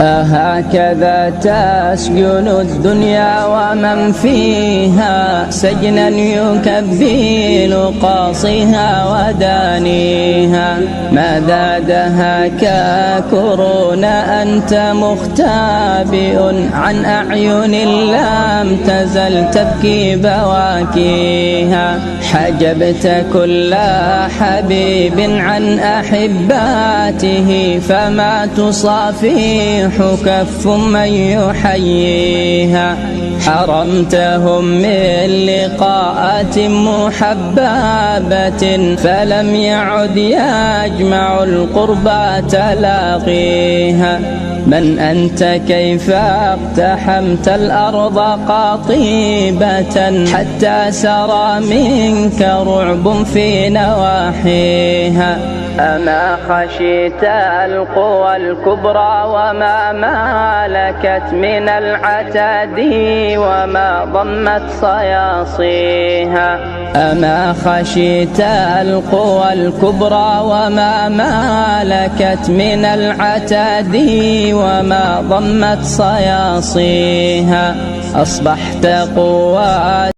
أهكذا تسجن الدنيا ومن فيها سجنا يكبل قاصها ودانيها. ما زادها ككرون أنت مختبئ عن أعين لم تزل تبكي بواكيها. حجبت كل حبيب عن أحباته فما تصافيه كف من يحييها. حرمتهم من لقاءات محببة فلم يعد يجمع القربى تلاقيها. من أنت كيف اقتحمت الأرض قاطبة حتى سرى منك رعب في نواحيها. أما خشيت القوى الكبرى وما مالكت من العتاد وما ضمت صياصيها. أما خشيت القوى الكبرى وما مالكت من العتاد وما ضمت صياصيها. أصبحت قوات